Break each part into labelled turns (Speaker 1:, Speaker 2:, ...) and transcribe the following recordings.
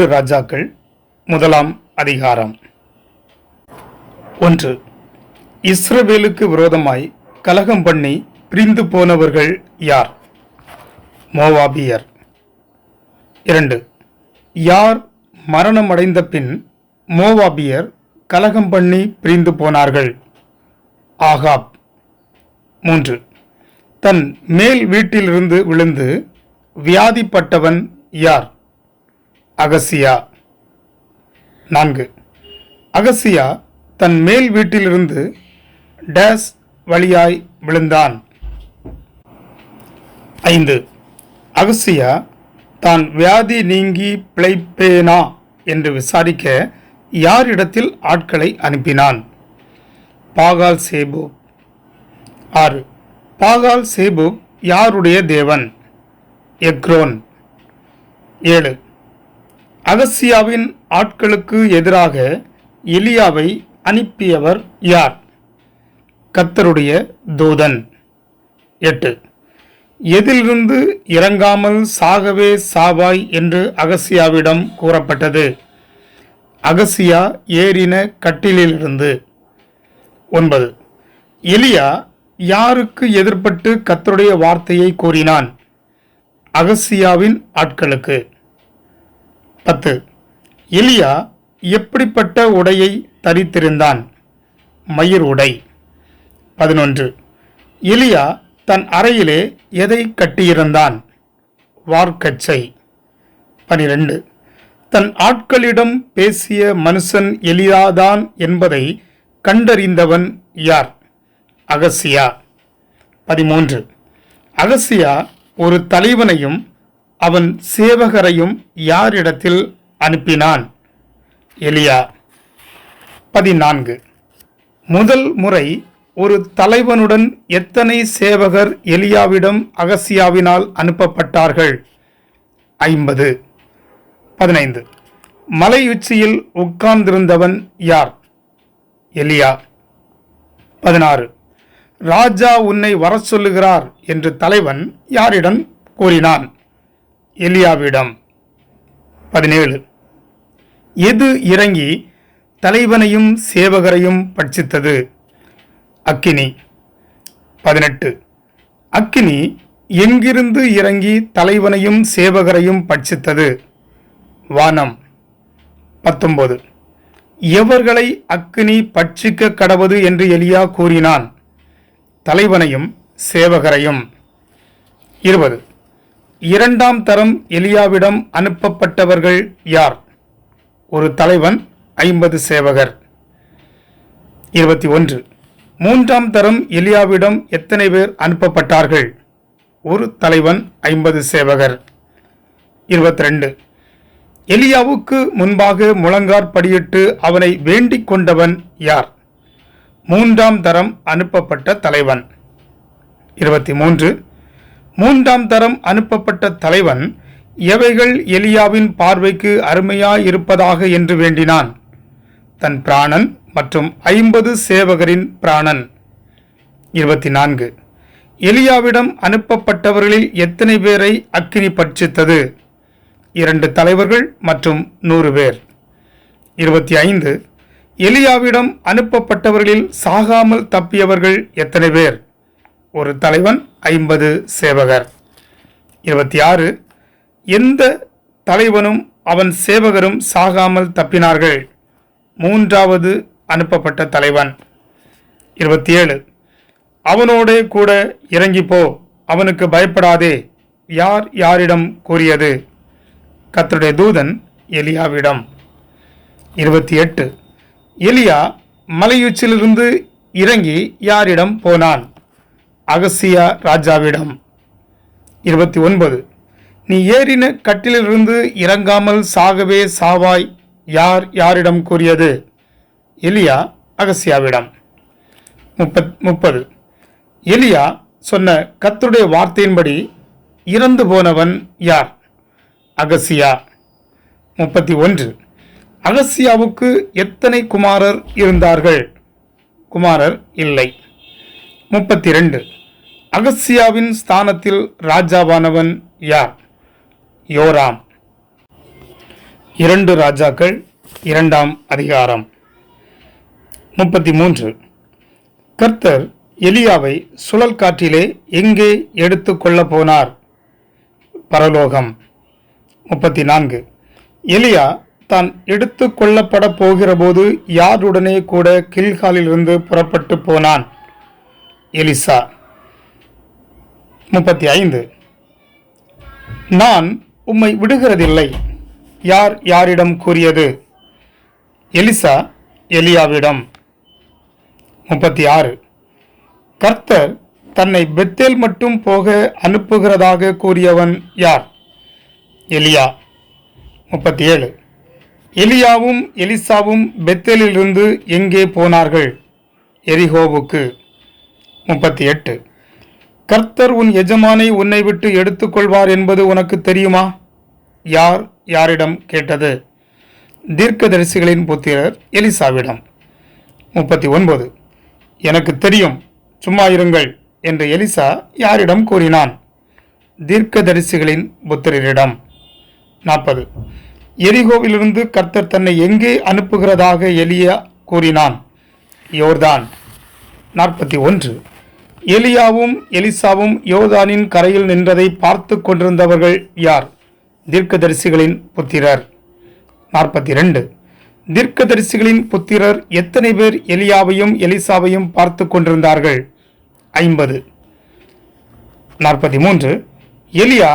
Speaker 1: 2 ராஜாக்கள் முதலாம் அதிகாரம். 1. இஸ்ரவேலுக்கு விரோதமாய் கலகம் பண்ணி பிரிந்து போனவர்கள் யார்? மோவாபியர். 2. யார் மரணமடைந்த பின் மோவாபியர் கலகம் பண்ணி பிரிந்து போனார்கள்? ஆகாப். 3. தன் மேல் வீட்டிலிருந்து விழுந்து வியாதிப்பட்டவன் யார்? அகசியா. 4. அகசியா தன் மேல் வீட்டிலிருந்து டேஸ் வழியாய் விழுந்தான். 5. அகசியா தான் வியாதி நீங்கி பிழைப்பேனா என்று விசாரிக்க யாரிடத்தில் ஆட்களை அனுப்பினான்? பாகால் சேபூக். 6. பாகால் சேபூக் யாருடைய தேவன்? எக்ரோன். 7. அகசியாவின் ஆட்களுக்கு எதிராக எலியாவை அனுப்பியவர் யார்? கர்த்தருடைய தூதன். 8. எதிலிருந்து இறங்காமல் சாகவே சாவாய் என்று அகசியாவிடம் கூறப்பட்டது? அகசியா ஏறின கட்டிலிலிருந்து. 9. எலியா யாருக்கு எதிர்ப்பட்டு கர்த்தருடைய வார்த்தையை கூறினான்? அகசியாவின் ஆட்களுக்கு. 10. எலியா எப்படிப்பட்ட உடையை தரித்திருந்தான்? மயிர் உடை. 11. எலியா தன் அறையிலே எதை கட்டியிருந்தான்? வார்க்கச்சை. 12. தன் ஆட்களிடம் பேசிய மனுஷன் எலியாதான் என்பதை கண்டறிந்தவன் யார்? அகசியா. 13. அகசியா ஒரு தலைவனையும் அவன் சேவகரையும் யாரிடத்தில் அனுப்பினான்? எலியா. 14. முதல் முறை ஒரு தலைவனுடன் எத்தனை சேவகர் எலியாவிடம் அகசியாவினால் அனுப்பப்பட்டார்கள்? 50. 15. மலையுச்சியில் உட்கார்ந்திருந்தவன் யார்? எலியா. 16. ராஜா உன்னை வர சொல்லுகிறார் என்று தலைவன் யாரிடம் கூறினான்? எலியாவிடம். 17. எது இறங்கி தலைவனையும் சேவகரையும் பட்சித்தது? அக்கினி. 18. அக்கினி எங்கிருந்து இறங்கி தலைவனையும் சேவகரையும் பட்சித்தது? வானம். 19. எவர்களை அக்கினி பட்சிக்க கடவது என்று எலியா கூறினான்? தலைவனையும் சேவகரையும். 20. இரண்டாம் தரம் எலியாவிடம் அனுப்பப்பட்டவர்கள் யார்? ஒரு தலைவன், 50 சேவகர். 21. மூன்றாம் தரம் எலியாவிடம் எத்தனை பேர் அனுப்பப்பட்டார்கள்? ஒரு தலைவன், 50 சேவகர். 22. எலியாவுக்கு முன்பாக முழங்காற்படியிட்டு அவனை வேண்டிக் கொண்டவன் யார்? மூன்றாம் தரம் அனுப்பப்பட்ட தலைவன். 23. மூன்றாம் தரம் அனுப்பப்பட்ட தலைவன் எவைகள் எலியாவின் பார்வைக்கு அருமையாயிருப்பதாக என்று வேண்டினான்? தன் பிராணன் மற்றும் 50 சேவகரின் பிராணன். 24. எலியாவிடம் அனுப்பப்பட்டவர்களில் எத்தனை பேரை அக்கினி பட்சித்தது? 2 தலைவர்கள் மற்றும் 100 பேர். 25. எலியாவிடம் அனுப்பப்பட்டவர்களில் சாகாமல் தப்பியவர்கள் எத்தனை பேர்? ஒரு தலைவன், 50 சேவகர். 26. எந்த தலைவனும் அவன் சேவகரும் சாகாமல் தப்பினார்கள்? மூன்றாவது அனுப்பப்பட்ட தலைவன். 27. அவனோடே கூட இறங்கி போ, அவனுக்கு பயப்படாதே. யார் யாரிடம் கூறியது? கர்த்தருடைய தூதன் எலியாவிடம். 28. எலியா மலையுச்சிலிருந்து இறங்கி யாரிடம் போனான்? அகசியா ராஜாவிடம். 29. நீ ஏறின கட்டிலிருந்து இறங்காமல் சாகவே சாவாய் யார் யாரிடம் கூறியது? எலியா அகசியாவிடம். 30. எலியா சொன்ன கர்த்தருடைய வார்த்தையின்படி இறந்து போனவன் யார்? அகசியா. 31. அகசியாவுக்கு எத்தனை குமாரர் இருந்தார்கள்? குமாரர் இல்லை. 32. அகசியாவின் ஸ்தானத்தில் ராஜாவானவன் யார்? யோராம். 2 ராஜாக்கள் 2ஆம் அதிகாரம் 33. கர்த்தர் எலியாவை சுழல் காற்றிலே எங்கே எடுத்து கொள்ள போனார்? பரலோகம். 34. எலியா தான் எடுத்து கொள்ளப்பட போகிறபோது யாருடனே கூட கில்காலிலிருந்து புறப்பட்டு போனான்? எலிசா. 35. நான் உம்மை விடுகிறதில்லை, யார் யாரிடம் கூறியது? எலிசா எலியாவிடம். 36. கர்த்தர் தன்னை பெத்தேல் மட்டும் போக அனுப்புகிறதாக கூறியவன் யார்? எலியா. 37. எலியாவும் எலிசாவும் பெத்தேலிலிருந்து எங்கே போனார்கள்? எரிகோவுக்கு. 38. கர்த்தர் உன் எஜமானை உன்னை விட்டு எடுத்துக்கொள்வார் என்பது உனக்கு தெரியுமா? யார் யாரிடம் கேட்டது? தீர்க்கதரிசிகளின் புத்திரர் எலிசாவிடம். 39. எனக்கு தெரியும், சும்மா இருங்கள் என்று எலிசா யாரிடம் கூறினான்? தீர்க்கதரிசிகளின் புத்திரரிடம். 40. எரிகோவிலிருந்து கர்த்தர் தன்னை எங்கே அனுப்புகிறதாக எலியா கூறினான்? யோர்தான். 41. எலியாவும் எலிசாவும் யோர்தானின் கரையில் நின்றதை பார்த்து கொண்டிருந்தவர்கள் யார்? தீர்க்கதரிசிகளின் புத்திரர். 42. தீர்க்கதரிசிகளின் புத்திரர் எத்தனை பேர் எலியாவையும் எலிசாவையும் பார்த்து கொண்டிருந்தார்கள்? 50. 43. எலியா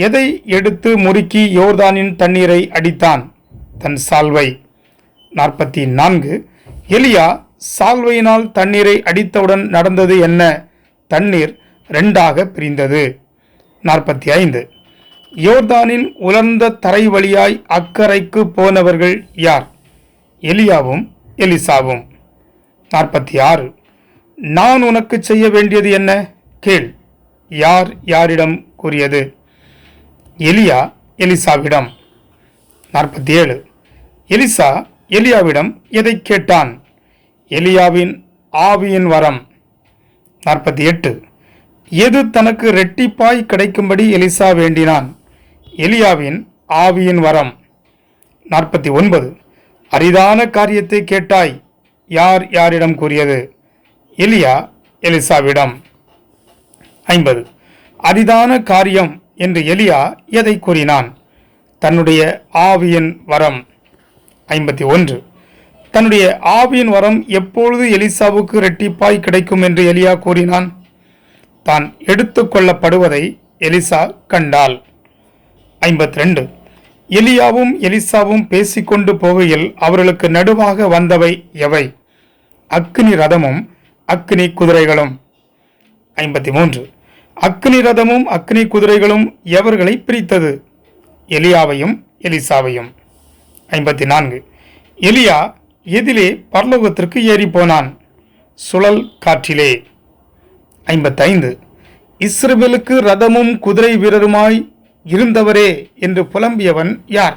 Speaker 1: எதை எடுத்து முறுக்கி யோர்தானின் தண்ணீரை அடித்தான்? தன் சால்வை. 44. எலியா சால்வையினால் தண்ணீரை அடித்தவுடன் நடந்தது என்ன? தண்ணீர் 2ஆக பிரிந்தது. 45. யோர்தானின் உலர்ந்த தரை வழியாய் அக்கரைக்கு போனவர்கள் யார்? எலியாவும் எலிசாவும். 46. நான் உனக்கு செய்ய வேண்டியது என்ன? கேள். யார் யாரிடம் கூறியது? எலியா எலிசாவிடம். 47. எலிசா எலியாவிடம் எதை கேட்டான்? எலியாவின் ஆவியின் வரம். 48. எது தனக்கு இரட்டிப்பாய் கிடைக்கும்படி எலிசா வேண்டினான்? எலியாவின் ஆவியின் வரம். 49. அரிதான காரியத்தை கேட்டாய், யார் யாரிடம் கூறியது? எலியா எலிசாவிடம். 50. அரிதான காரியம் என்று எலியா எதை கூறினான்? தன்னுடைய ஆவியின் வரம். 51. தன்னுடைய ஆவியின் வரம் எப்பொழுது எலிசாவுக்கு இரட்டிப்பாய் கிடைக்கும் என்று எலியா கூறினான்? தான் எடுத்து கொள்ளப்படுவதை எலிசா கண்டாள். 52. எலியாவும் எலிசாவும் பேசிக்கொண்டு போகையில் அவர்களுக்கு நடுவாக வந்தவை எவை? அக்கினி ரதமும் அக்கினி குதிரைகளும். 53. அக்கினி ரதமும் அக்கினி குதிரைகளும் எவர்களை பிரித்தது? எலியாவையும் எலிசாவையும். 54. எலியா எதிலே பரலோகத்திற்கு ஏறி போனான்? சுழல் காற்றிலே. 55. இஸ்ரவேலுக்கு ரதமும் குதிரை வீரருமாய் இருந்தவரே என்று புலம்பியவன் யார்?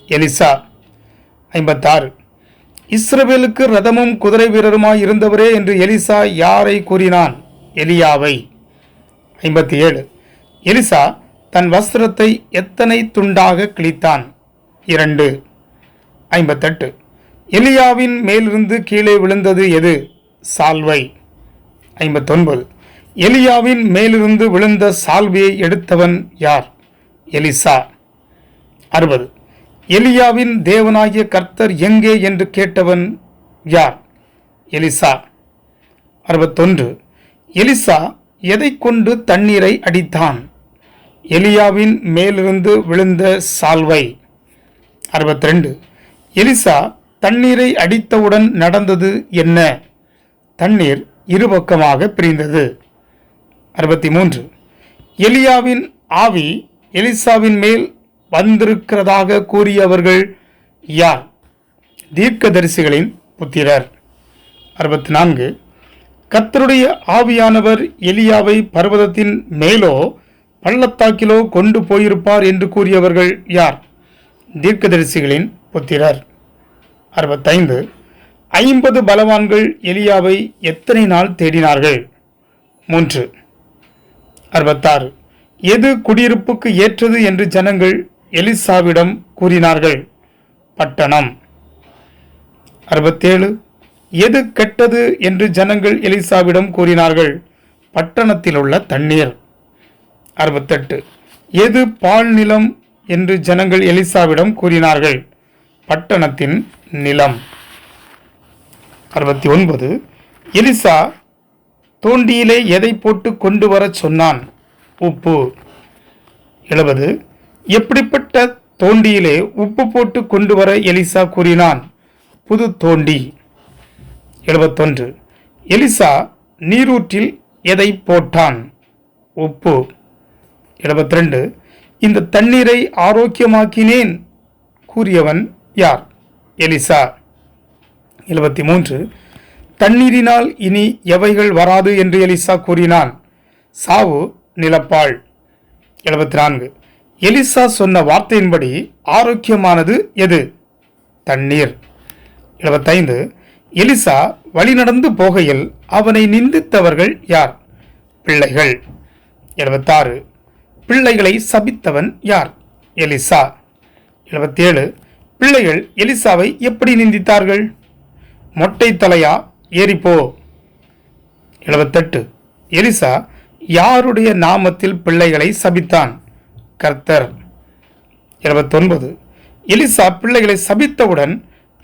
Speaker 1: எலிசா. 56. இஸ்ரவேலுக்கு ரதமும் குதிரை வீரருமாய் இருந்தவரே என்று எலிசா யாரை கூறினான்? எலியாவை. 57. எலிசா தன் வஸ்திரத்தை எத்தனை துண்டாக கிழித்தான்? 2. 58. எலியாவின் மேலிருந்து கீழே விழுந்தது எது? சால்வை. 59. எலியாவின் மேலிருந்து விழுந்த சால்வையை எடுத்தவன் யார்? எலிசா. 60. எலியாவின் தேவனாகிய கர்த்தர் எங்கே என்று கேட்டவன் யார்? எலிசா. 61. எலிசா எதை கொண்டு தண்ணீரை அடித்தான்? எலியாவின் மேலிருந்து விழுந்த சால்வை. 62. எலிசா தண்ணீரை அடித்தவுடன் நடந்தது என்ன? தண்ணீர் இருபக்கமாக பிரிந்தது. 63. எலியாவின் ஆவி எலிசாவின் மேல் வந்திருக்கிறதாக கூறியவர்கள் யார்? தீர்க்கதரிசிகளின் புத்திரர். 64. கர்த்தருடைய ஆவியானவர் எலியாவை பர்வதத்தின் மேலோ பள்ளத்தாக்கிலோ கொண்டு போயிருப்பார் என்று கூறியவர்கள் யார்? தீர்க்கதரிசிகளின் புத்திரர். 65. 50 பலவான்கள் எலியாவை எத்தனை நாள் தேடினார்கள்? 3. 66. எது குடியிருப்புக்கு ஏற்றது என்று ஜனங்கள் எலிசாவிடம் கூறினார்கள்? பட்டணம். 67. எது கெட்டது என்று ஜனங்கள் எலிசாவிடம் கூறினார்கள்? பட்டணத்தில் உள்ள தண்ணீர். 68. எது பால் நிலம் என்று ஜனங்கள் எலிசாவிடம் கூறினார்கள்? பட்டணத்தின் நிலம். 69. எலிசா தோண்டியிலே எதை போட்டு கொண்டு வரச் சொன்னான்? உப்பு. 70. எப்படிப்பட்ட தோண்டியிலே உப்பு போட்டு கொண்டு வர எலிசா கூறினான்? புது தோண்டி. 71. எலிசா நீரூற்றில் எதை போட்டான்? உப்பு. 72. இந்த தண்ணீரை ஆரோக்கியமாக்கினேன் கூறியவன் யார்? எலிசா. 73. தண்ணீரினால் இனி எவைகள் வராது என்று எலிசா கூறினான்? சாவு, நிலப்பாழ். 74. எலிசா சொன்ன வார்த்தையின்படி ஆரோக்கியமானது எது? தண்ணீர். 75. எலிசா வழிநடந்து போகையில் அவனை நிந்தித்தவர்கள் யார்? பிள்ளைகள். 76. பிள்ளைகளை சபித்தவன் யார்? எலிசா. 77. பிள்ளைகள் எலிசாவை எப்படி நிந்தித்தார்கள்? மொட்டை தலையா, ஏறிப்போ. 78. எலிசா யாருடைய நாமத்தில் பிள்ளைகளை சபித்தான்? கர்த்தர். 79. எலிசா பிள்ளைகளை சபித்தவுடன்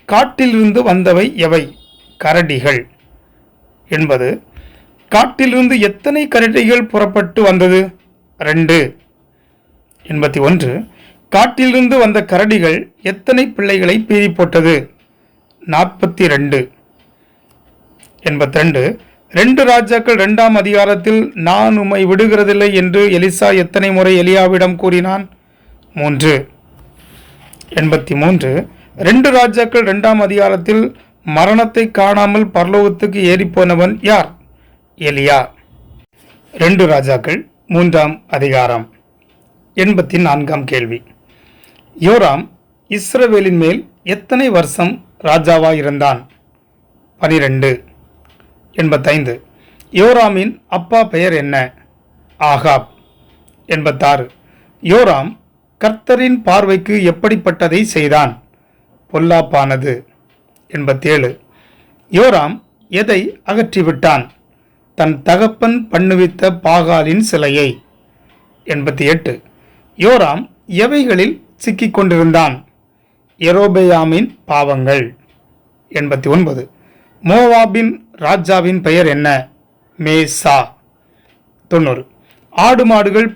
Speaker 1: காட்டிலிருந்து வந்தவை எவை? கரடிகள். 80. காட்டிலிருந்து எத்தனை கரடிகள் புறப்பட்டு வந்தது? 2. 81. காட்டிலிருந்து வந்த கரடிகள் எத்தனை பிள்ளைகளை பீறி போட்டது? 42. 82. 2 ராஜாக்கள் 2ஆம் அதிகாரத்தில் நான் உம்மை விடுகிறதில்லை என்று எலிசா எத்தனை முறை எலியாவிடம் கூறினான்? 3. 83. 2 ராஜாக்கள் 2ஆம் அதிகாரத்தில் மரணத்தை காணாமல் பரலோகத்துக்கு ஏறிப்போனவன் யார்? எலியா. 2 ராஜாக்கள் 3ஆம் அதிகாரம். 84ஆம் கேள்வி. யோராம் இஸ்ரவேலின் மேல் எத்தனை வருஷம் ராஜாவாயிருந்தான்? 12. 85. யோராமின் அப்பா பெயர் என்ன? ஆகாப். 86. யோராம் கர்த்தரின் பார்வைக்கு எப்படிப்பட்டதை செய்தான்? பொல்லாப்பானது. 87. யோராம் எதை அகற்றிவிட்டான்? தன் தகப்பன் பண்ணுவித்த பாகாலின் சிலையை. 88. யோராம் எவைகளில் சிக்கிக் கொண்டிருந்தான்? யெரொபெயாமின் பாவங்கள். 89. மோவாபின் ராஜாவின் பெயர் என்ன? மேசா. 90. ஆடு மாடுகள்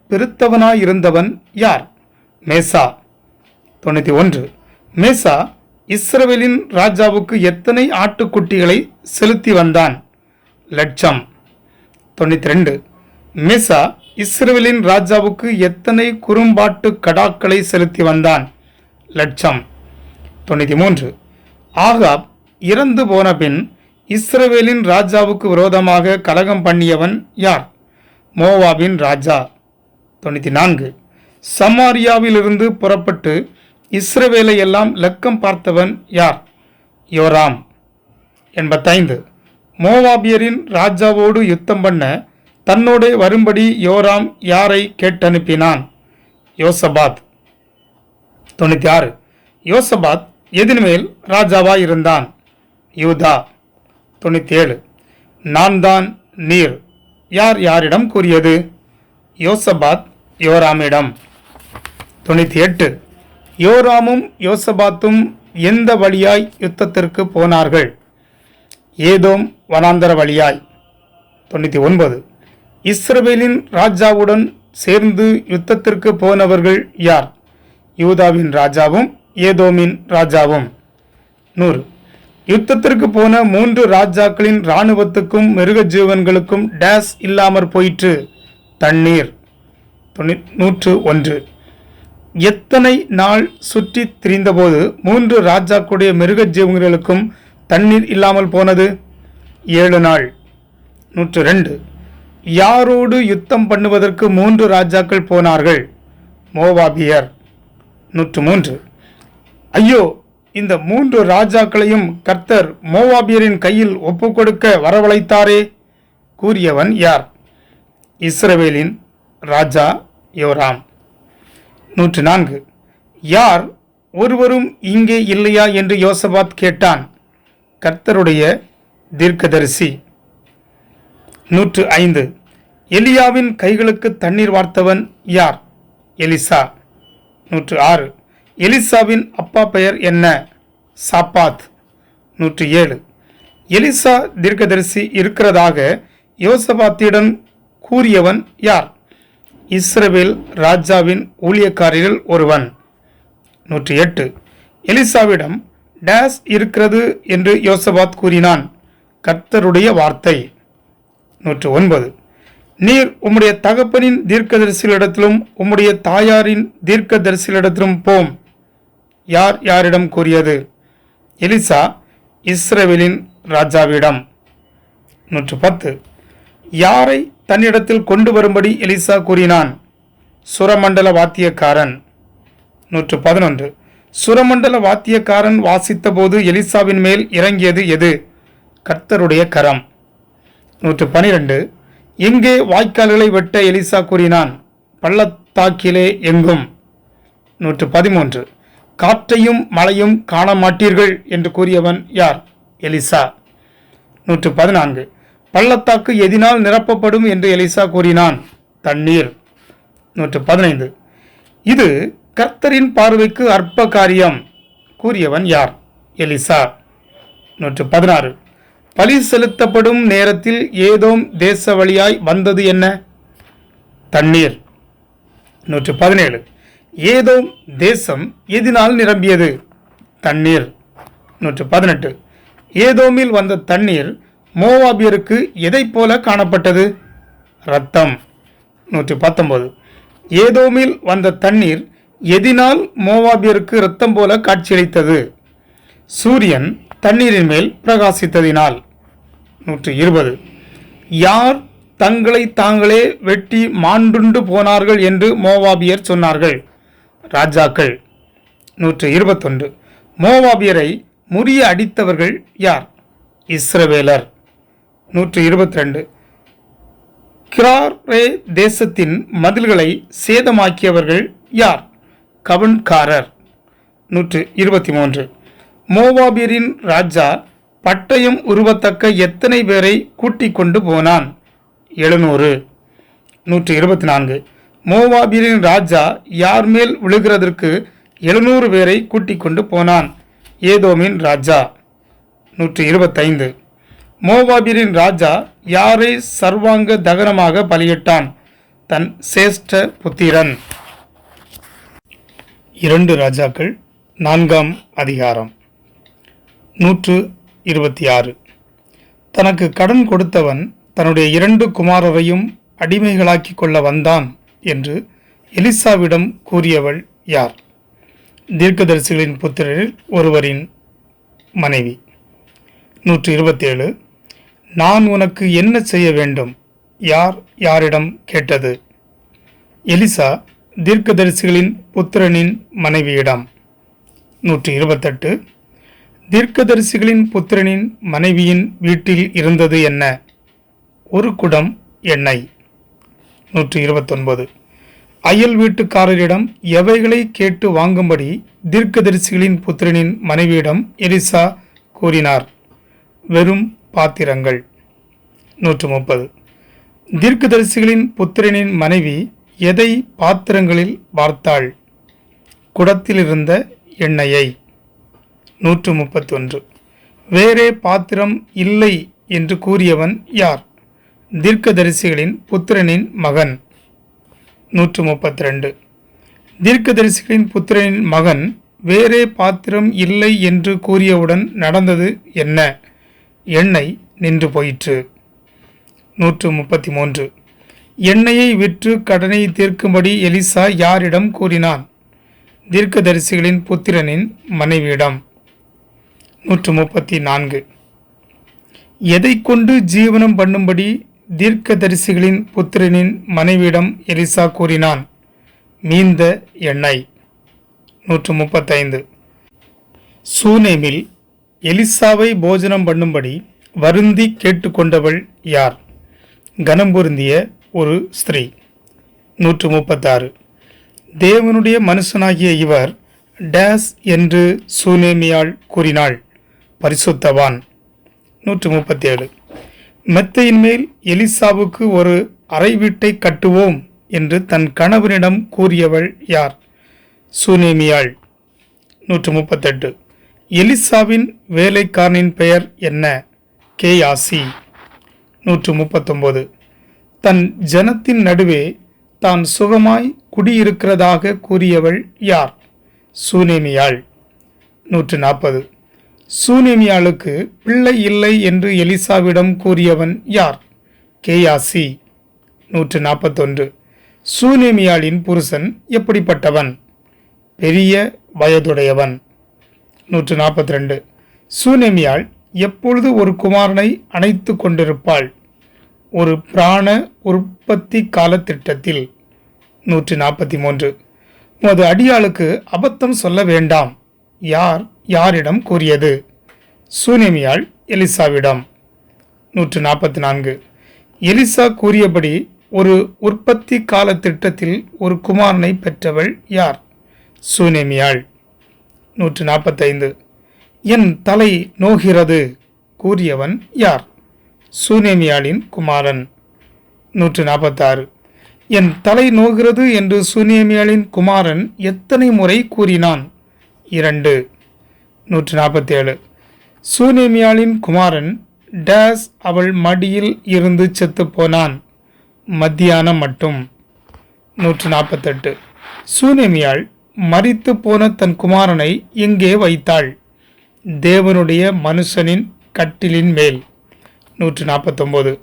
Speaker 1: பெருத்தவனாயிருந்தவன் யார்? மேசா. 91. மேசா இஸ்ரவேலின் ராஜாவுக்கு எத்தனை ஆட்டுக்குட்டிகளை செலுத்தி வந்தான்? 1,00,000. 92. மேசா இஸ்ரவேலின் ராஜாவுக்கு எத்தனை குறும்பாட்டு கடாக்களை செலுத்தி வந்தான்? 1,00,000. 93. ஆகாப் இறந்து போன பின் இஸ்ரவேலின் ராஜாவுக்கு விரோதமாக கலகம் பண்ணியவன் யார்? மோவாபின் ராஜா. 94. சமாரியாவிலிருந்து புறப்பட்டு இஸ்ரவேலை எல்லாம் லக்கம் பார்த்தவன் யார்? யோராம். 85. மோவாபியரின் ராஜாவோடு யுத்தம் பண்ண தன்னோட வரும்படி யோராம் யாரை கேட்டனுப்பினான்? யோசபாத். 96. யோசபாத் எதின் மேல் ராஜாவாயிருந்தான்? யூதா. 97. நான் தான் நீர் யார் யாரிடம் கூறியது? யோசபாத் யோராமிடம். 98. யோராமும் யோசபாத்தும் எந்த வழியாய் யுத்தத்திற்கு போனார்கள்? ஏதோம் வனாந்தர வழியாய். 99. இஸ்ரவேலின் ராஜாவுடன் சேர்ந்து யுத்தத்திற்கு போனவர்கள் யார்? யூதாவின் ராஜாவும் ஏதோமின் ராஜாவும். 100. யுத்தத்திற்கு போன 3 ராஜாக்களின் இராணுவத்துக்கும் மிருக ஜீவன்களுக்கும் டேஸ் இல்லாமற் போயிற்று? தண்ணீர். 101. எத்தனை நாள் சுற்றி திரிந்தபோது 3 ராஜாக்களுடைய மிருக ஜீவன்களுக்கும் தண்ணீர் இல்லாமல் போனது? 7 நாள். 102. யாரோடு யுத்தம் பண்ணுவதற்கு 3 ராஜாக்கள் போனார்கள்? மோவாபியர். 103. ஐயோ, இந்த 3 ராஜாக்களையும் கர்த்தர் மோவாபியரின் கையில் ஒப்புக்கொடுக்க வரவழைத்தாரே கூறியவன் யார்? இஸ்ரவேலின் ராஜா யோராம். 104. யார் ஒருவரும் இங்கே இல்லையா என்று யோசபாத் கேட்டான். கர்த்தருடைய தீர்க்கதரிசி. 105. எலியாவின் கைகளுக்கு தண்ணீர் வார்த்தவன் யார்? எலிசா. 106. எலிசாவின் அப்பா பெயர் என்ன? சாப்பாத். 107. எலிசா தீர்க்கதரிசி இருக்கிறதாக யோசபாத்திடம் கூறியவன் யார்? இஸ்ரவேல் ராஜாவின் ஊழியக்காரரில் ஒருவன். 108. எலிசாவிடம் டேஸ் இருக்கிறது என்று யோசபாத் கூறினான். கர்த்தருடைய வார்த்தை. 109. நீர் உம்முடைய தகப்பனின் தீர்க்கதரிசிகளிடத்திலும் உம்முடைய தாயாரின் தீர்க்கதரிசிகளிடத்திலும் போம். யார் யாரிடம் கூறியது? எலிசா இஸ்ரவேலின் ராஜாவிடம். 110. யாரை தன்னிடத்தில் கொண்டு வரும்படி எலிசா கூறினான்? சுரமண்டல வாத்தியக்காரன். 111. சுரமண்டல வாத்தியக்காரன் வாசித்த போது எலிசாவின் மேல் இறங்கியது எது? கர்த்தருடைய கரம். 112. எங்கே வாய்க்கால்களை வெட்ட எலிசா கூறினான்? பள்ளத்தாக்கிலே எங்கும். 113. காற்றையும் மழையும் காண மாட்டீர்கள் என்று கூறியவன் யார்? எலிசா. 114. பள்ளத்தாக்கு எதினால் நிரப்பப்படும் என்று எலிசா கூறினான்? தண்ணீர். 115. இது கர்த்தரின் பார்வைக்கு அற்ப காரியம் கூறியவன் யார்? எலிசா. 116. பலி செலுத்தப்படும் நேரத்தில் ஏதோம் தேச வழியாய் வந்தது என்ன? தண்ணீர். 117. ஏதோம் தேசம் எதினால் நிரம்பியது? தண்ணீர். 118. ஏதோமில் வந்த தண்ணீர் மோவாபியருக்கு எதை போல காணப்பட்டது? இரத்தம். 119. ஏதோமில் வந்த தண்ணீர் எதினால் மோவாபியருக்கு இரத்தம் போல காட்சியளித்தது? சூரியன் தண்ணீரின் மேல் பிரகாசித்ததினால். 120. யார் தங்களை தாங்களே வெட்டி மாண்டுண்டு போனார்கள் என்று மோவாபியர் சொன்னார்கள்? ராஜாக்கள். 121. மோவாபியரை முறிய அடித்தவர்கள் யார்? இஸ்ரவேலர். 122. கிராரே தேசத்தின் மதில்களை சேதமாக்கியவர்கள் யார்? கவன்காரர். 123. மோவாபியரின் ராஜா பட்டயம் உருவத்தக்க எத்தனை பேரை கூட்டிக் கொண்டு போனான்? 700. 124. மோவாபியரின் ராஜா யார் மேல் விழுகிறதற்கு 700 பேரை கூட்டிக் கொண்டு போனான்? ஏதோமின் ராஜா. 125. மோவாபியரின் ராஜா யாரை சர்வாங்க தகனமாக பலியிட்டான்? தன் சேஷ்ட புத்திரன். 2 ராஜாக்கள் 4ஆம் அதிகாரம். 126. தனக்கு கடன் கொடுத்தவன் தன்னுடைய 2 குமாரரையும் அடிமைகளாக்கி கொள்ள வந்தான் என்று எலிசாவிடம் கூறியவள் யார்? தீர்க்கதரிசிகளின் புத்திரரில் ஒருவரின் மனைவி. 127. நான் உனக்கு என்ன செய்ய வேண்டும்? யார் யாரிடம் கேட்டது? எலிசா தீர்க்கதரிசிகளின் புத்திரனின் மனைவியிடம். 128. தீர்க்கதரிசிகளின் புத்திரனின் மனைவியின் வீட்டில் இருந்தது என்ன? ஒரு குடம் எண்ணெய். 129. அயல் வீட்டுக்காரரிடம் எவைகளை கேட்டு வாங்கும்படி தீர்க்கதரிசிகளின் புத்திரனின் மனைவியிடம் எலிசா கூறினார்? வெறும் பாத்திரங்கள். 130. தீர்க்கதரிசிகளின் புத்திரனின் மனைவி எதை பாத்திரங்களில் வார்த்தாள்? குடத்தில் இருந்த எண்ணெயை. 131. வேறே பாத்திரம் இல்லை என்று கூறியவன் யார்? தீர்க்கதரிசிகளின் புத்திரனின் மகன். 132. தீர்க்கதரிசிகளின் புத்திரனின் மகன் வேறே பாத்திரம் இல்லை என்று கூறியவுடன் நடந்தது என்ன? எண்ணெய் நின்று போயிற்று. 133. எண்ணெயை விற்று கடனை தீர்க்கும்படி எலிசா யாரிடம் கூறினான்? தீர்க்கதரிசிகளின் புத்திரனின் மனைவியிடம். 134. எதை கொண்டு ஜீவனம் பண்ணும்படி தீர்க்கதரிசிகளின் புத்திரனின் மனைவியிடம் எலிசா கூறினான்? மீந்த எண்ணெய். 135. சூனேமில் எலிசாவை போஜனம் பண்ணும்படி வருந்தி கேட்டுக்கொண்டவள் யார்? கனம் பொருந்திய ஒரு ஸ்திரீ. 136. தேவனுடைய மனுஷனாகிய இவர் டேஸ் என்று சூனேமியாள் கூறினாள். பரிசுத்தவான். 137. மெத்தையின் மேல் எலிசாவுக்கு ஒரு அறை வீட்டை கட்டுவோம் என்று தன் கணவனிடம் கூறியவள் யார்? சூனேமியாள். 138. எலிசாவின் வேலைக்காரனின் பெயர் என்ன? கேயாசி. 139. தன் ஜனத்தின் நடுவே தான் சுகமாய் குடியிருக்கிறதாக கூறியவள் யார்? சூனேமியாள். 140. சூனேமியாளுக்கு பிள்ளை இல்லை என்று எலிசாவிடம் கூறியவன் யார்? கேயாசி. 141. சூனேமியாளின் புருஷன் எப்படிப்பட்டவன்? பெரிய வயதுடையவன். 142. சூனேமியாள் எப்பொழுது ஒரு குமாரனை அணைத்து கொண்டிருப்பாள்? ஒரு பிராண உற்பத்தி காலத்திட்டத்தில். 143. உமது அடியாளுக்கு அபத்தம் சொல்ல வேண்டாம். யார் யாரிடம் கூறியது? சூனேமியாள் எலிசாவிடம். 144. எலிசா கூறியபடி ஒரு உற்பத்தி கால திட்டத்தில் ஒரு குமாரனை பெற்றவள் யார்? சூனேமியாள். 145. என் தலை நோகிறது கூறியவன் யார்? சூனேமியாளின் குமாரன். 146. என் தலை நோகிறது என்று சூனேமியாளின் குமாரன் எத்தனை முறை கூறினான்? 2. 147. சூனேமியாளின் குமாரன் டேஸ் அவள் மடியில் இருந்து செத்துப்போனான். மத்தியானம் மட்டும். 148. சூனேமியாள் மரித்து போன தன் குமாரனை எங்கே வைத்தாள்? தேவனுடைய மனுஷனின் கட்டிலின் மேல். 149.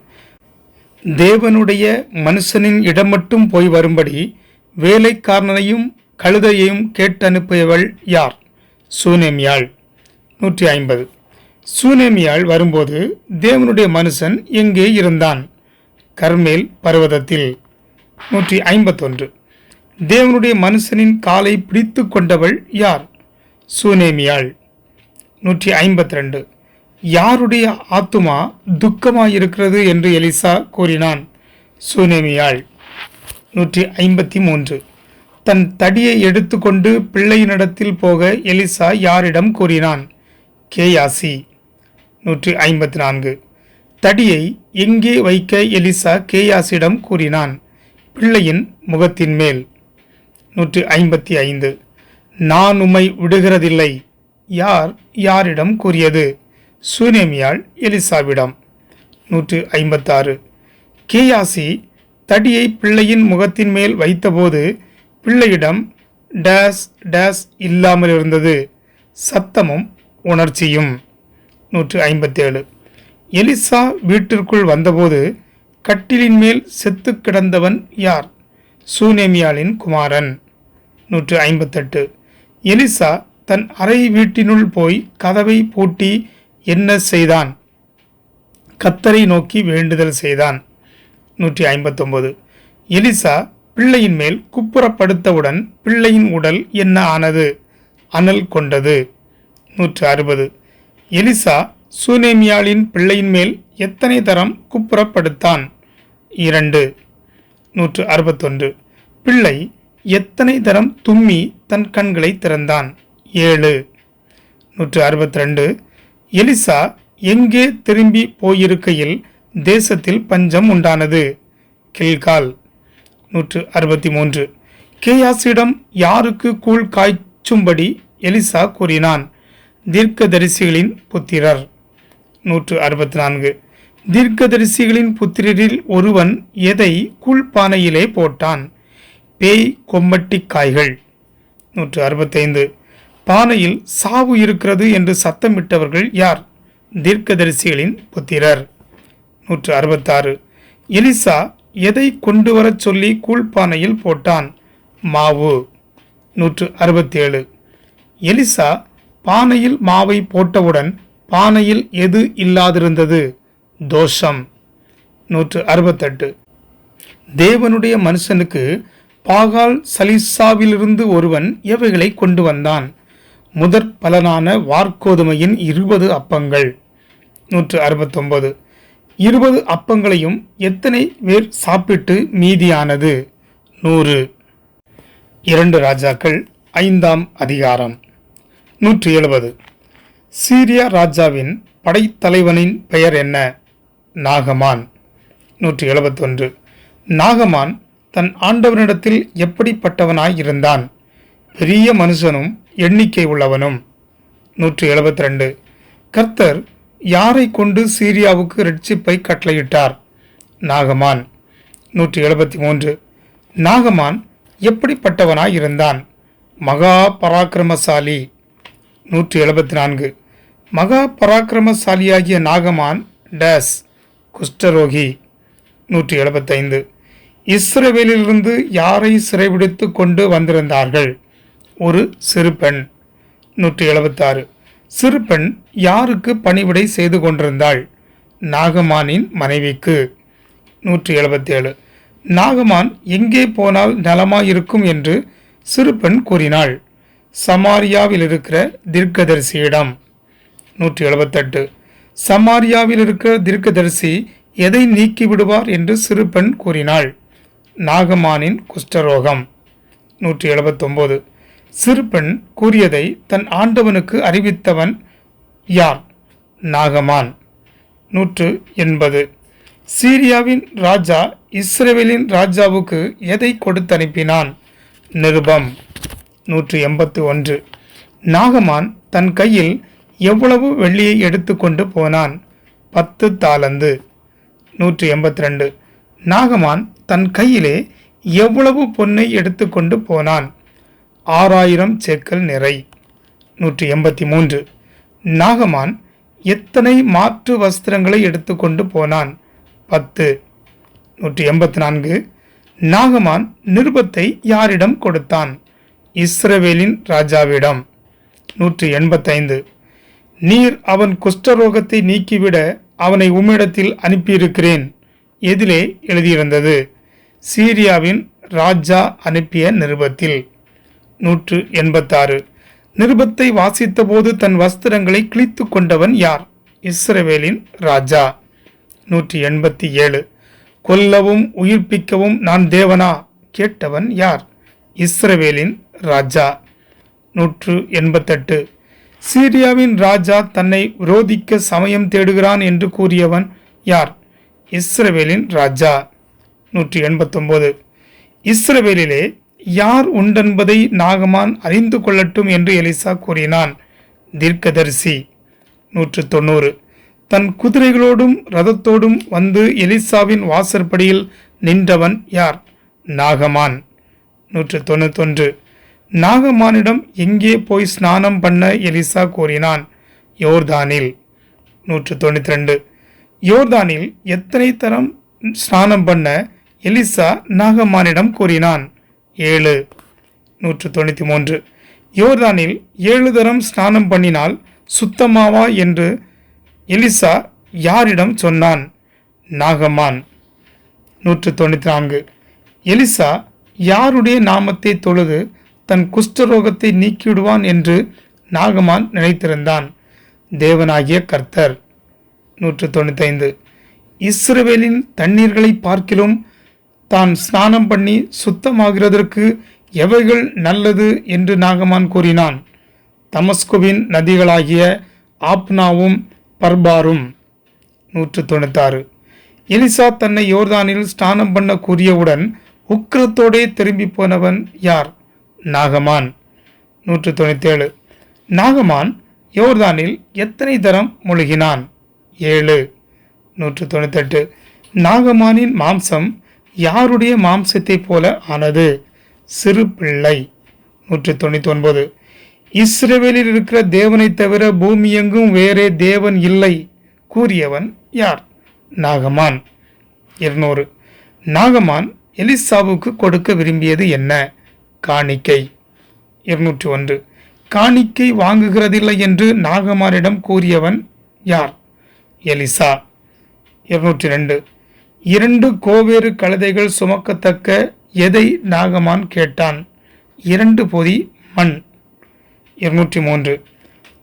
Speaker 1: தேவனுடைய மனுஷனின் இடம் மட்டும் போய் வரும்படி வேலைக்காரனையும் கழுதையையும் கேட்டனுப்பியவள் யார்? சூனேமியாள். 150. சூனேமியாள் வரும்போது தேவனுடைய மனுஷன் எங்கே இருந்தான்? கர்மேல் பர்வதத்தில். 151. தேவனுடைய மனுஷனின் காலை பிடித்து கொண்டவள் யார்? சூனேமியாள். 152. யாருடைய ஆத்துமா துக்கமாயிருக்கிறது என்று எலிசா கூறினான்? சூனேமியாள். 153. தன் தடியை எடுத்துக்கொண்டு பிள்ளையினிடத்தில் போக எலிசா யாரிடம் கூறினான்? கேயாசி. 154. தடியை எங்கே வைக்க எலிசா கேயாசிடம் கூறினான்? பிள்ளையின் முகத்தின் மேல். 155. நான் உம்மை விடுகிறதில்லை. யார் யாரிடம் கூறியது? சூனேமியாள் எலிசாவிடம். 156. கேயாசி தடியை பிள்ளையின் முகத்தின் மேல் வைத்தபோது பிள்ளையிடம் டேஸ் டேஸ் இல்லாமல் இருந்தது, சத்தமும் உணர்ச்சியும். 157. எலிசா வீட்டிற்குள் வந்தபோது கட்டிலின் மேல் செத்து கிடந்தவன் யார்? சூனேமியாளின் குமாரன். 158. எலிசா தன் அறை வீட்டினுள் போய் கதவை பூட்டி என்ன செய்தான்? கர்த்தரை நோக்கி வேண்டுதல் செய்தான். 159. எலிசா பிள்ளையின் மேல் குப்புறப்படுத்தவுடன் பிள்ளையின் உடல் என்ன ஆனது? அனல் கொண்டது. 160. எலிசா சூனேமியாளின் பிள்ளையின் மேல் எத்தனை தரம் குப்புறப்படுத்தான்? 2. 161. பிள்ளை எத்தனை தரம் தும்மி தன் கண்களை திறந்தான்? 7. 162. எலிசா எங்கே திரும்பி போயிருக்கையில் தேசத்தில் பஞ்சம் உண்டானது? கில்கால். 163. கேயாசிடம் யாருக்கு கூழ் காய்ச்சும்படி எலிசா கூறினான்? தீர்க்கதரிசிகளின் புத்திரர். 164. தீர்க்கதரிசிகளின் புத்திரரில் ஒருவன் எதை கூழ்பானையிலே போட்டான்? பேய் கொம்மட்டி காய்கள். 165. பானையில் சாவு இருக்கிறது என்று சத்தமிட்டவர்கள் யார்? தீர்க்கதரிசிகளின் புத்திரர். 166. எலிசா எதை கொண்டு வரச் சொல்லி கூழ்பானையில் போட்டான்? மாவு. 167. எலிசா பானையில் மாவை போட்டவுடன் பானையில் எது இல்லாதிருந்தது? தோஷம். 168. தேவனுடைய மனுஷனுக்கு பாகால் சலிசாவிலிருந்து ஒருவன் எவைகளை கொண்டு வந்தான்? முதற் பலனான வார்கோதுமையின் 20 அப்பங்கள். 169. 20 அப்பங்களையும் எத்தனை பேர் சாப்பிட்டு மீதியானது? 100. 2 ராஜாக்கள் ஐந்தாம் அதிகாரம். 170. சீரியா ராஜாவின் படைத்தலைவனின் பெயர் என்ன? நாகமான். 171. நாகமான் தன் ஆண்டவனிடத்தில் எப்படிப்பட்டவனாய் இருந்தான்? பெரிய மனுஷனும் எண்ணிக்கை உள்ளவனும். 172. கர்த்தர் யாரை கொண்டு சீரியாவுக்கு இரட்சிப்பை கட்டளையிட்டார்? நாகமான். 173. நாகமான் எப்படிப்பட்டவனாய் இருந்தான்? மகா பராக்கிரமசாலி. 174. மகா பராக்கிரமசாலியாகிய நாகமான் டேஸ் குஷ்டரோகி. 175. இஸ்ரவேலிலிருந்து யாரை சிறைபிடித்து கொண்டு வந்திருந்தார்கள்? ஒரு சிறு பெண். 176. சிறு பெண் யாருக்கு பணிவிடை செய்து கொண்டிருந்தாள்? நாகமானின் மனைவிக்கு. 177. நாகமான் எங்கே போனால் நலமாயிருக்கும் என்று சிறு பெண் கூறினாள்? சமாரியாவில் இருக்கிற தீர்க்கதரிசியிடம். 178. சமாரியாவில் இருக்கிற தீர்க்கதரிசி எதை நீக்கி விடுவார் என்று சிறு பெண் கூறினாள்? நாகமானின் குஷ்டரோகம். 179. சிறு பெண் கூறியதை தன் ஆண்டவனுக்கு அறிவித்தவன் யார்? நாகமான். 180. சீரியாவின் ராஜா இஸ்ரவேலின் ராஜாவுக்கு எதை கொடுத்து அனுப்பினான்? நிருபம். 181. நாகமான் தன் கையில் எவ்வளவு வெள்ளியை எடுத்துக்கொண்டு போனான்? 10 தாலந்து. 182. நாகமான் தன் கையிலே எவ்வளவு பொன்னை எடுத்துக்கொண்டு போனான்? 6000 சேக்கல் நிறை. 183. நாகமான் எத்தனை மாற்று வஸ்திரங்களை எடுத்துக்கொண்டு போனான்? 10. 184. நாகமான் நிருபத்தை யாரிடம் கொடுத்தான்? இஸ்ரவேலின் ராஜாவிடம். 185. நீர் அவன் குஷ்டரோகத்தை நீக்கிவிட அவனை உம்மிடத்தில் அனுப்பியிருக்கிறேன். எதிலே எழுதியிருந்தது? சீரியாவின் ராஜா அனுப்பிய நிருபத்தில். 186. நிருபத்தை வாசித்தபோது தன் வஸ்திரங்களை கிழித்து கொண்டவன் யார்? இஸ்ரவேலின் ராஜா. 187. கொல்லவும் உயிர்ப்பிக்கவும் நான் தேவனா? கேட்டவன் யார்? இஸ்ரவேலின் ராஜா. 188. சீரியாவின் ராஜா தன்னை விரோதிக்க சமயம் தேடுகிறான் என்று கூறியவன் யார்? இஸ்ரவேலின் ராஜா. 189. இஸ்ரவேலிலே யார் உண்டென்பதை நாகமான் அறிந்து கொள்ளட்டும் என்று எலிசா கூறினான். தீர்க்கதரிசி. 190. தன் குதிரைகளோடும் ரதத்தோடும் வந்து எலிசாவின் வாசற்படியில் நின்றவன் யார்? நாகமான். 191. நாகமானிடம் எங்கே போய் ஸ்நானம் பண்ண எலிசா கூறினான்? யோர்தானில். 192. யோர்தானில் எத்தனை தரம் ஸ்நானம் பண்ண எலிசா நாகமானிடம் கூறினான்? 7. 193. யோர்தானில் 7 தரம் ஸ்நானம் பண்ணினால் சுத்தமாவா என்று எலிசா யாரிடம் சொன்னான்? நாகமான். 194. எலிசா யாருடைய நாமத்தை தொழுது தன் குஷ்டரோகத்தை நீக்கிவிடுவான் என்று நாகமான் நினைத்திருந்தான்? தேவனாகிய கர்த்தர். 195. இஸ்ரவேலின் தண்ணீர்களை பார்க்கிலும் தான் ஸ்நானம் பண்ணி சுத்தமாகிறதற்கு எவைகள் நல்லது என்று நாகமான் கூறினான்? தமஸ்குவின் நதிகளாகிய ஆப்னாவும் பர்பாரும். 196. எலிசா தன்னை யோர்தானில் ஸ்நானம் பண்ண கூறியவுடன் உக்கிரத்தோடே திரும்பி போனவன் யார்? நாகமான். 197. நாகமான் யோர்தானில் எத்தனை தரம் முழுகினான்? 7. 198. நாகமானின் மாம்சம் யாருடைய மாம்சத்தை போல ஆனது? சிறு பிள்ளை. 199. இஸ்ரவேலில் இருக்கிற தேவனை தவிர பூமியெங்கும் வேறே தேவன் இல்லை கூறியவன் யார்? நாகமான். 200. நாகமான் எலிசாவுக்கு கொடுக்க விரும்பியது என்ன? காணிக்கை. 201. காணிக்கை வாங்குகிறதில்லை என்று நாகமானிடம் கூறியவன் யார்? எலிசா. 202. 2 கோவேறு கழுதைகள் சுமக்கத்தக்க எதை நாகமான் கேட்டான்? 2 பொதி மண். 203.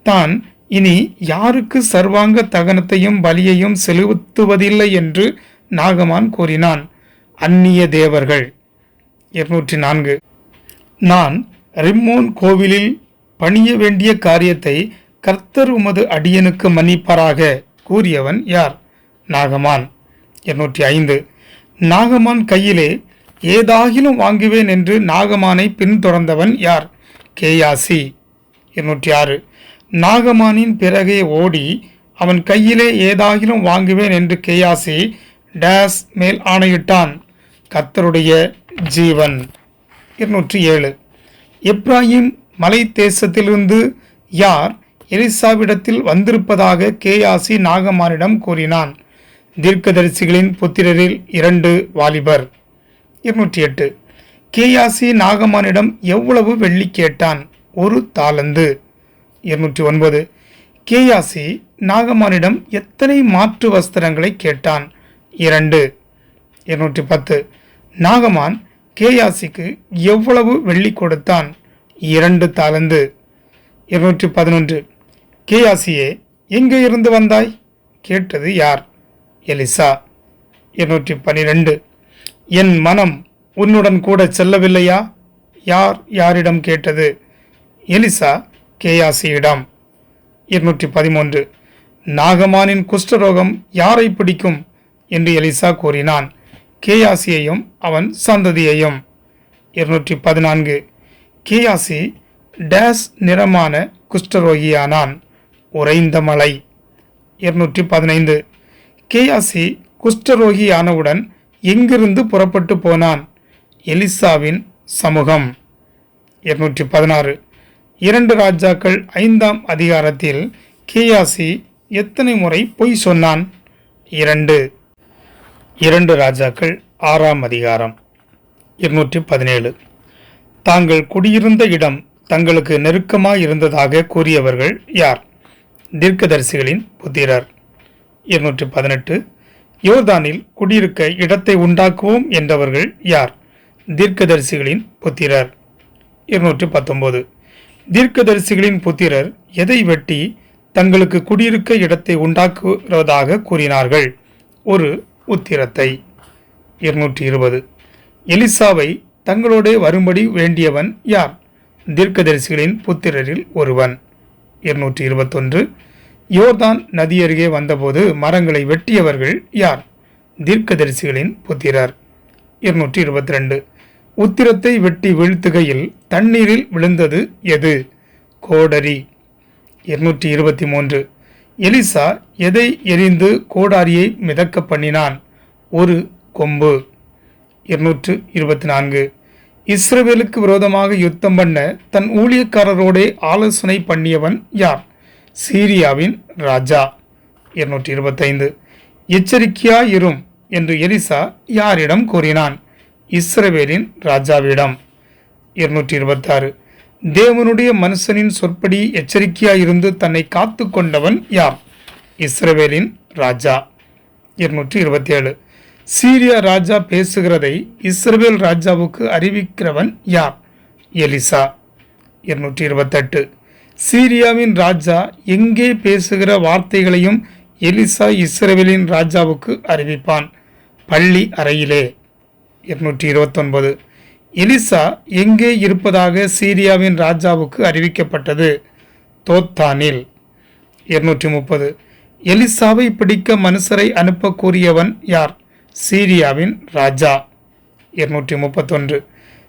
Speaker 1: தான் இனி யாருக்கு சர்வாங்க தகனத்தையும் பலியையும் செலுத்துவதில்லை என்று நாகமான் கூறினான்? அந்நிய தேவர்கள். 204. நான் ரிம்மோன் கோவிலில் பணிய வேண்டிய காரியத்தை கர்த்தர் உமது அடியனுக்கு மன்னிப்பாராக கூறியவன் யார்? நாகமான். 205. நாகமான் கையிலே ஏதாகிலும் வாங்குவேன் என்று நாகமானை பின்தொடர்ந்தவன் யார்? கேயாசி. 206. நாகமானின் பிறகே ஓடி அவன் கையிலே ஏதாகிலும் வாங்குவேன் என்று கேயாசி டேஸ் மேல் ஆணையிட்டான், கர்த்தருடைய ஜீவன். 207. எப்ராயிம் மலை தேசத்திலிருந்து யார் எலிசாவிடத்தில் வந்திருப்பதாக கேயாசி நாகமானிடம் கூறினான்? தீர்க்கதரிசிகளின் புத்திரரில் 2 வாலிபர். 208. கேயாசி நாகமானிடம் எவ்வளவு வெள்ளி கேட்டான்? 1 தாலந்து. 209. கேயாசி நாகமானிடம் எத்தனை மாற்று வஸ்திரங்களை கேட்டான்? 2. 210. நாகமான் கேயாசிக்கு எவ்வளவு வெள்ளி கொடுத்தான்? 2 தாலந்து. 211. கேயாசியே, எங்கே இருந்து வந்தாய்? கேட்டது யார்? எலிசா. 212. என் மனம் உன்னுடன் கூட செல்லவில்லையா? யார் யாரிடம் கேட்டது? எலிசா கேயாசியிடம். 213. நாகமானின் குஷ்டரோகம் யாரை பிடிக்கும் என்று எலிசா கூறினான், கேயாசியையும் அவன் சந்ததியையும். 214. கேயாசி டேஸ் நிறமான குஷ்டரோகியானான், உறைந்த மலை. 215. கேயாசி குஷ்டரோகியானவுடன் எங்கிருந்து புறப்பட்டு போனான்? எலிசாவின் சமூகம். 216. 2 ராஜாக்கள் 5ஆம் அதிகாரத்தில் கேயாசி எத்தனை முறை பொய் சொன்னான்? 2. 2 ராஜாக்கள் 6ஆம் அதிகாரம். 217. தாங்கள் குடியிருந்த இடம் தங்களுக்கு நெருக்கமாயிருந்ததாக கூறியவர்கள் யார்? தீர்க்கதரிசிகளின் புத்திரர். 218. யோர்தானில் குடியிருக்க இடத்தை உண்டாக்குவோம் என்றவர்கள் யார்? தீர்க்கதரிசிகளின் புத்திரர். 219. தீர்க்கதரிசிகளின் புத்திரர் எதை வெட்டி தங்களுக்கு குடியிருக்க இடத்தை உண்டாக்குவதாக கூறினார்கள்? ஒரு உத்திரத்தை. 220. எலிசாவை தங்களோடு வரும்படி வேண்டியவன் யார்? தீர்க்கதரிசிகளின் புத்திரரில் ஒருவன். 221. யோர்தான் நதி அருகே வந்தபோது மரங்களை வெட்டியவர்கள் யார்? தீர்க்கதரிசிகளின் புத்திரர். 222. உத்திரத்தை வெட்டி வீழ்த்துகையில் தண்ணீரில் விழுந்தது எது? கோடரி. 223. எலிசா எதை எரிந்து கோடாரியை மிதக்க பண்ணினான்? ஒரு கொம்பு. 224. இஸ்ரவேலுக்கு விரோதமாக யுத்தம் பண்ண தன் ஊழியக்காரரோடே ஆலோசனை பண்ணியவன் யார்? சீரியாவின் ராஜா. 225. எச்சரிக்கையாயிரும் என்று எலிசா யாரிடம் கூறினான்? இஸ்ரவேலின் ராஜாவிடம். 226. தேவனுடைய மனுஷனின் சொற்படி எச்சரிக்கையாயிருந்து தன்னை காத்து கொண்டவன் யார்? இஸ்ரவேலின் ராஜா. 227. சீரியா ராஜா பேசுகிறதை இஸ்ரவேல் ராஜாவுக்கு அறிவிக்கிறவன் யார்? எலிசா. 228. சீரியாவின் ராஜா எங்கே பேசுகிற வார்த்தைகளையும் எலிசா இஸ்ரவேலின் ராஜாவுக்கு அறிவிப்பான், பள்ளி அறையிலே. 229. எலிசா எங்கே இருப்பதாக சீரியாவின் ராஜாவுக்கு அறிவிக்கப்பட்டது? தோத்தானில். 230. எலிசாவை பிடிக்க மனுஷரை அனுப்ப கூறியவன் யார்? சீரியாவின் ராஜா. 231.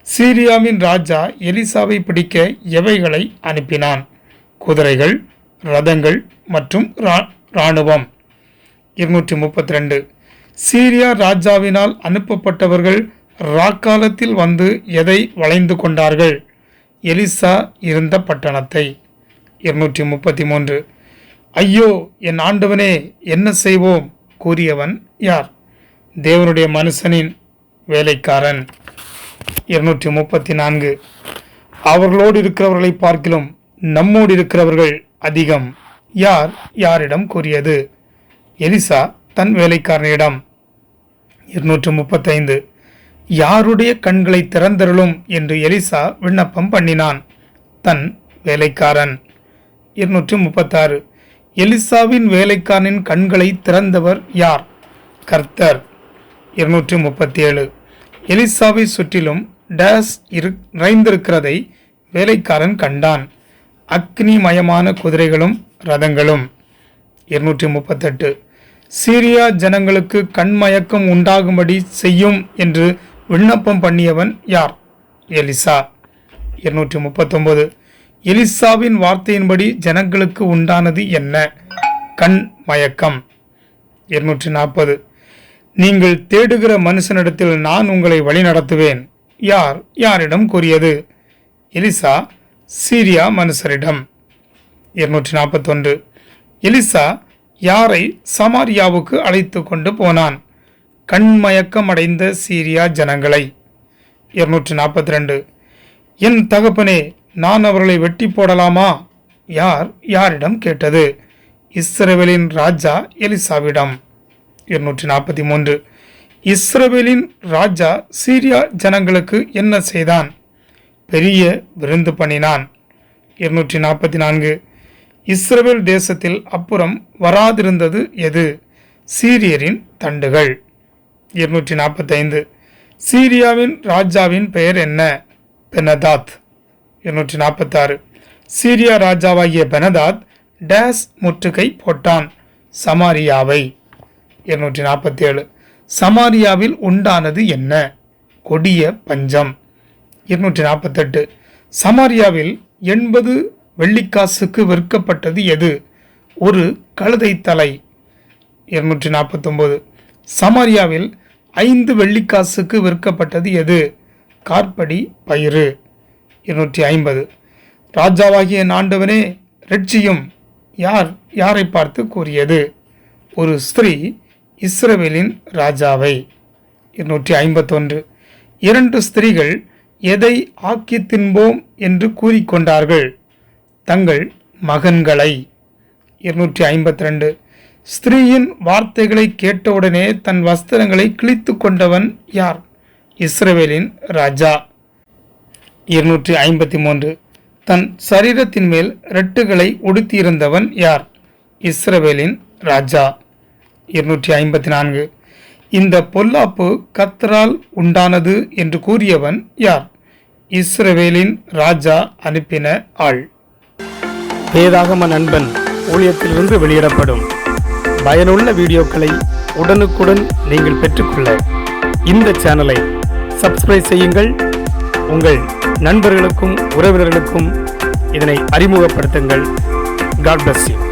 Speaker 1: சீரியாவின் ராஜா எலிசாவை பிடிக்க எவைகளை அனுப்பினான்? குதிரைகள், ரதங்கள் மற்றும் இராணுவம். 232. சீரியா ராஜாவினால் அனுப்பப்பட்டவர்கள் ராக்காலத்தில் வந்து எதை வளைந்து கொண்டார்கள்? எலிசா இருந்த பட்டணத்தை. 233. ஐயோ என் ஆண்டவனே, என்ன செய்வோம் கூறியவன் யார்? தேவனுடைய மனுஷனின் வேலைக்காரன். 234. அவர்களோடு இருக்கிறவர்களை பார்க்கிலும் நம்மோடு இருக்கிறவர்கள் அதிகம். யார் யாரிடம் கூறியது? எலிசா தன் வேலைக்காரனிடம். 235. யாருடைய கண்களை திறந்தருளும் என்று எலிசா விண்ணப்பம் பண்ணினான்? தன் வேலைக்காரன். 236. எலிசாவின் வேலைக்காரனின் கண்களை திறந்தவர் யார்? கர்த்தர். 237. எலிசாவை சுற்றிலும் டேஸ் நிறைந்திருக்கிறதை வேலைக்காரன் கண்டான். அக்னிமயமான குதிரைகளும் ரதங்களும். 238. சீரியா ஜனங்களுக்கு கண்மயக்கம் உண்டாகும்படி செய்யும் என்று விண்ணப்பம் பண்ணியவன் யார்? எலிசா. 239. எலிசாவின் வார்த்தையின்படி ஜனங்களுக்கு உண்டானது என்ன? கண் மயக்கம். 240. நீங்கள் தேடுகிற மனுஷனிடத்தில் நான் உங்களை வழிநடத்துவேன். யார் யாரிடம் கூறியது? எலிசா சீரியா மனுஷரிடம். 241. எலிசா யாரை சமாரியாவுக்கு அழைத்து கொண்டு போனான்? கண்மயக்கம் அடைந்த சீரியா ஜனங்களை. 242. என் தகப்பனே, நான் அவர்களை வெட்டி போடலாமா? யார் யாரிடம் கேட்டது? இஸ்ரவேலின் ராஜா எலிசாவிடம். 243. இஸ்ரவேலின் ராஜா சீரியா ஜனங்களுக்கு என்ன செய்தான்? பெரிய விருந்து பண்ணினான். 244. இஸ்ரவேல் தேசத்தில் அப்புறம் வராதிருந்தது எது? சீரியரின் தண்டுகள். 245. சீரியாவின் ராஜாவின் பெயர் என்ன? பெனதாத். 246. சீரியா ராஜாவாகிய பெனதாத் டேஸ் முற்றுகை போட்டான்? சமாரியாவை. 247. சமாரியாவில் உண்டானது என்ன? கொடிய பஞ்சம். 248. சமாரியாவில் 80 வெள்ளிக்காசுக்கு விற்கப்பட்டது எது? ஒரு கழுதை தலை. 249. சமாரியாவில் 5 வெள்ளிக்காசுக்கு விற்கப்பட்டது எது? கார்படி பயிறு. 250. ராஜாவாகிய ஆண்டவனே இரட்சியும். யார் யாரை பார்த்து கூறியது? ஒரு ஸ்திரீ இஸ்ரவேலின் ராஜாவை. 251. 2 ஸ்திரீகள் எதை ஆக்கி தின்போம் என்று கூறிக்கொண்டார்கள்? தங்கள் மகன்களை. 252. ஸ்திரீயின் வார்த்தைகளை கேட்டவுடனே தன் வஸ்திரங்களை கிழித்து கொண்டவன் யார்? இஸ்ரவேலின் ராஜா. 253. தன் சரீரத்தின் மேல் ரெட்டுகளை உடுத்தியிருந்தவன் யார்? இஸ்ரவேலின் ராஜா. 254. இந்த பொல்லாப்பு கர்த்தரால் உண்டானது என்று கூறியவன் யார்? இஸ்ரவேலின் ராஜா அனுப்பின ஆள்.
Speaker 2: வேதாகம நண்பன் ஊழியத்திலிருந்து வெளியிடப்படும் பயனுள்ள வீடியோக்களை உடனுக்குடன் நீங்கள் பெற்றுக்கொள்ள இந்த சேனலை சப்ஸ்கிரைப் செய்யுங்கள். உங்கள் நண்பர்களுக்கும் உறவினர்களுக்கும் இதனை அறிமுகப்படுத்துங்கள். God bless you.